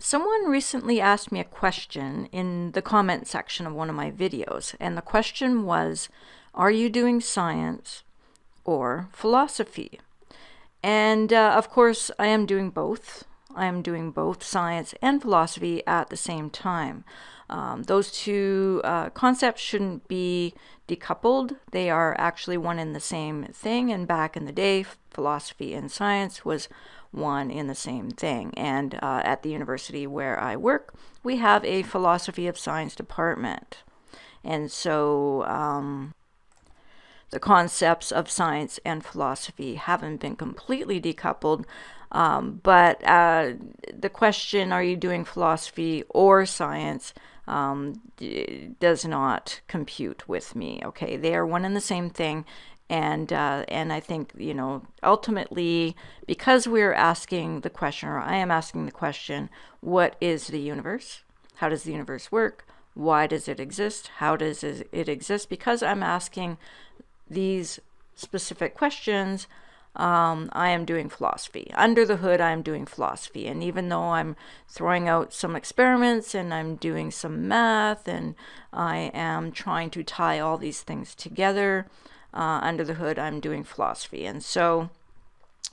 Someone recently asked me a question in the comment section of one of my videos, and the question was, are you doing science or philosophy? And of course, I am doing both. I am doing both science and philosophy at the same time. Those two concepts shouldn't be decoupled. They are actually one and the same thing, and back in the day, philosophy and science was one in the same thing. And at the university where I work, we have a philosophy of science department. And so the concepts of science and philosophy haven't been completely decoupled, but the question, are you doing philosophy or science, does not compute with me. Okay, they are one and the same thing. And I think, ultimately, because we're asking the question, or I am asking the question, what is the universe? How does the universe work? Why does it exist? How does it exist? Because I'm asking these specific questions, I am doing philosophy. Under the hood, I'm doing philosophy. And even though I'm throwing out some experiments and I'm doing some math and I am trying to tie all these things together, under the hood, I'm doing philosophy. And so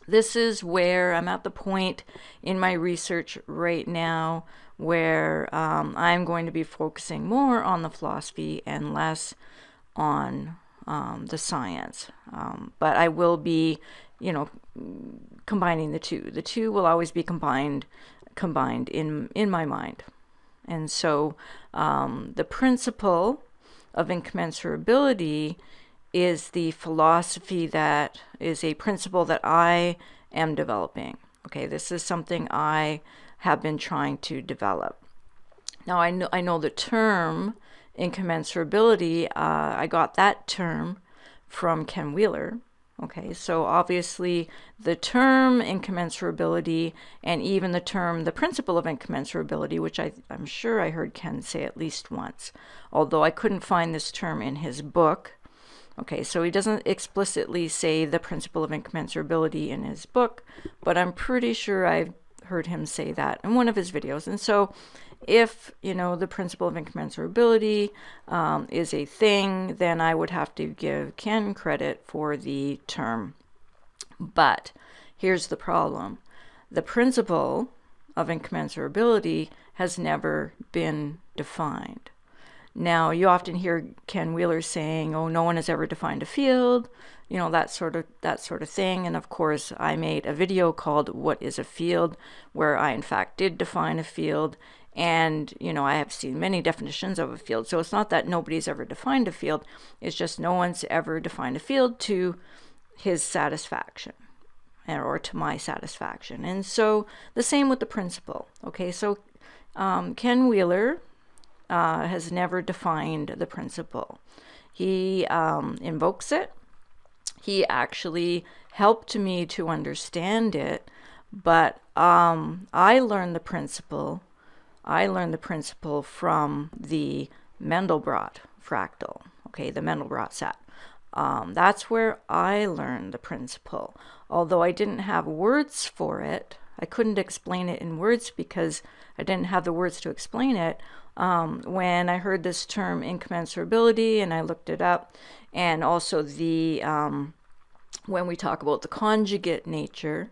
this is where I'm at the point in my research right now where I'm going to be focusing more on the philosophy and less on the science. But I will be, combining the two. The two will always be combined in my mind. And so the principle of incommensurability is the philosophy that is a principle that I am developing. Okay, this is something I have been trying to develop. Now I know the term incommensurability, I got that term from Ken Wheeler. Okay, so obviously the term incommensurability and even the principle of incommensurability, which I'm sure I heard Ken say at least once, although I couldn't find this term in his book. Okay, so he doesn't explicitly say the principle of incommensurability in his book, but I'm pretty sure I've heard him say that in one of his videos. And so if, the principle of incommensurability is a thing, then I would have to give Ken credit for the term. But here's the problem. The principle of incommensurability has never been defined. Now, you often hear Ken Wheeler saying, oh, no one has ever defined a field, that sort of thing. And of course, I made a video called What is a Field, where I in fact did define a field. And, I have seen many definitions of a field. So it's not that nobody's ever defined a field. It's just no one's ever defined a field to his satisfaction or to my satisfaction. And so the same with the principle. Okay, so Ken Wheeler has never defined the principle. He invokes it. He actually helped me to understand it, but I learned the principle from the Mandelbrot Fractal, okay, the Mandelbrot set. That's where I learned the principle. Although I didn't have words for it, I couldn't explain it in words because I didn't have the words to explain it. When I heard this term incommensurability and I looked it up, and also the when we talk about the conjugate nature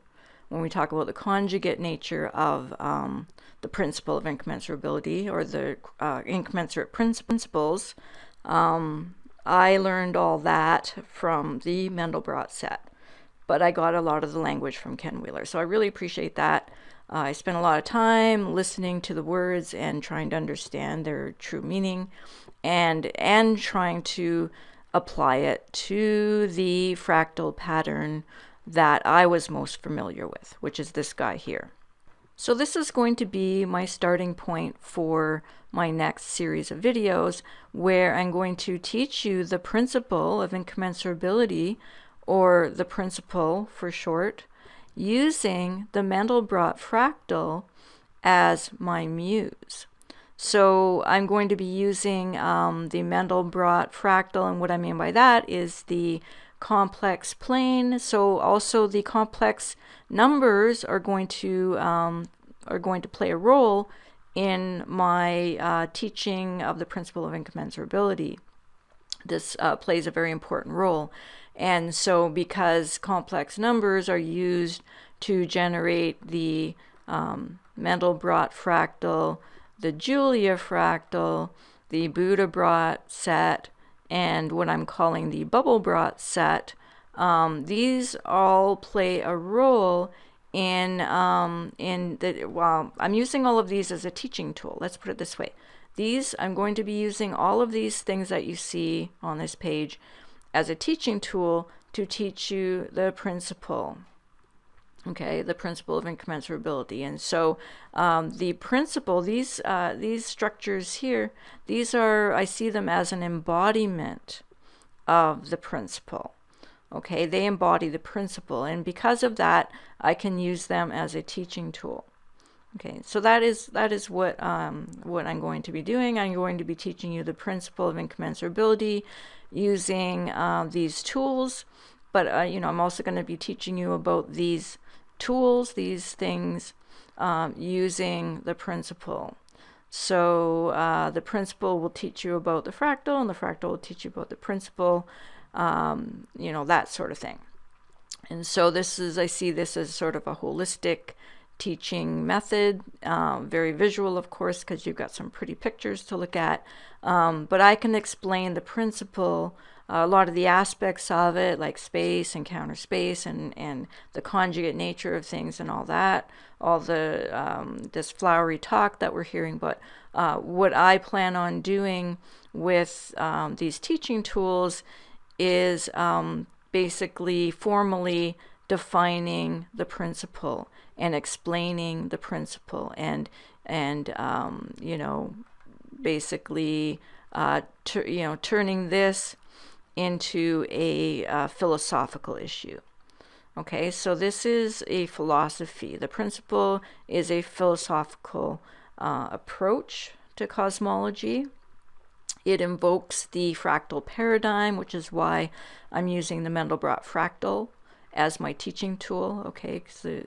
of the principle of incommensurability, or the incommensurate principles, I learned all that from the Mandelbrot set. But I got a lot of the language from Ken Wheeler, so I really appreciate that. I spent a lot of time listening to the words and trying to understand their true meaning, and trying to apply it to the fractal pattern that I was most familiar with, which is this guy here. So this is going to be my starting point for my next series of videos, where I'm going to teach you the principle of incommensurability, or the principle for short, using the Mandelbrot Fractal as my muse. So I'm going to be using the Mandelbrot Fractal, and what I mean by that is the complex plane. So also the complex numbers are going to are going to play a role in my teaching of the principle of incommensurability. This plays a very important role. And so because complex numbers are used to generate the Mandelbrot fractal, the Julia fractal, the Buddha-Brot set, and what I'm calling the Bubble-Brot set, these all play a role in the, well, I'm using all of these as a teaching tool. Let's put it this way. I'm going to be using all of these things that you see on this page as a teaching tool to teach you the principle. Okay, the principle of incommensurability. And so the principle, these structures here, I see them as an embodiment of the principle. Okay, they embody the principle, and because of that, I can use them as a teaching tool. Okay, so that is what I'm going to be doing. I'm going to be teaching you the principle of incommensurability using these tools, but I'm also going to be teaching you about these tools, these things, using the principle. So the principle will teach you about the fractal, and the fractal will teach you about the principle, that sort of thing. And so I see this as sort of a holistic teaching method, very visual, of course, because you've got some pretty pictures to look at. But I can explain the principle, a lot of the aspects of it, like space and counter space and the conjugate nature of things and all that, all the this flowery talk that we're hearing. But what I plan on doing with these teaching tools is basically formally defining the principle and explaining the principle and basically turning this into a philosophical issue. Okay, so this is a philosophy. The principle is a philosophical approach to cosmology. It invokes the fractal paradigm, which is why I'm using the Mandelbrot Fractal as my teaching tool. Okay, so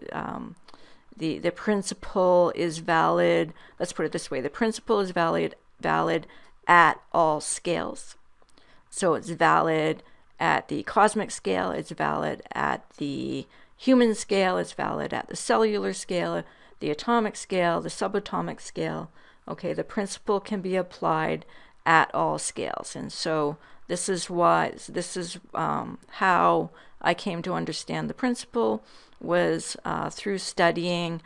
the principle is valid. Let's put it this way: the principle is valid at all scales. So it's valid at the cosmic scale, it's valid at the human scale, it's valid at the cellular scale, the atomic scale, the subatomic scale. Okay, the principle can be applied at all scales. And so this is how I came to understand the principle, was through studying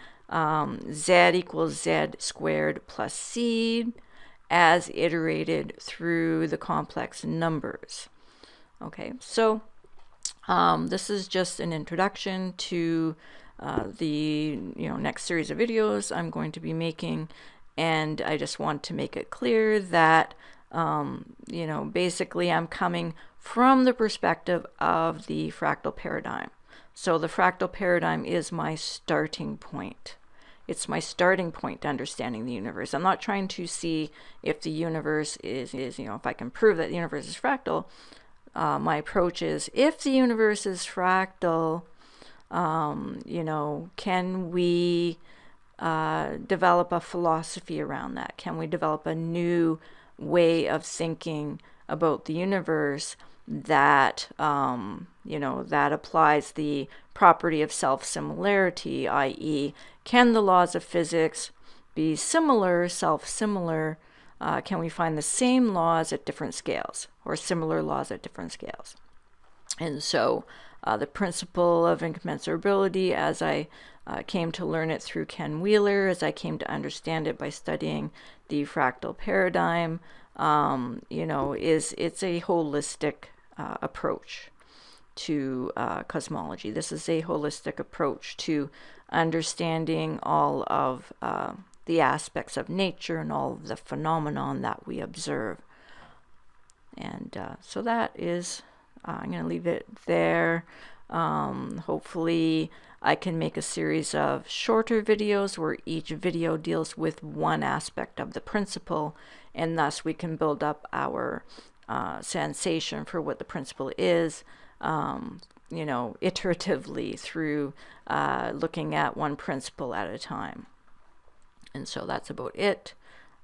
z equals z squared plus c as iterated through the complex numbers. Okay, so this is just an introduction to the next series of videos I'm going to be making, and I just want to make it clear that basically I'm coming from the perspective of the fractal paradigm. So the fractal paradigm is my starting point. It's my starting point to understanding the universe. I'm not trying to see if the universe is if I can prove that the universe is fractal. My approach is, if the universe is fractal, can we develop a philosophy around that? Can we develop a new way of thinking about the universe that that applies the property of self-similarity, i.e., can the laws of physics be similar, self-similar? Can we find the same laws at different scales, or similar laws at different scales? And so the principle of incommensurability, as I came to learn it through Ken Wheeler, as I came to understand it by studying the fractal paradigm, it's a holistic approach to cosmology. This is a holistic approach to understanding all of the aspects of nature and all of the phenomenon that we observe. And so that is, I'm going to leave it there. Hopefully I can make a series of shorter videos where each video deals with one aspect of the principle, and thus we can build up our sensation for what the principle is, iteratively through looking at one principle at a time. And so that's about it.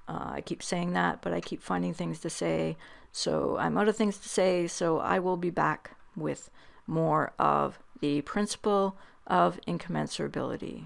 I keep saying that, but I keep finding things to say. So I'm out of things to say, so I will be back with more of the principle of incommensurability.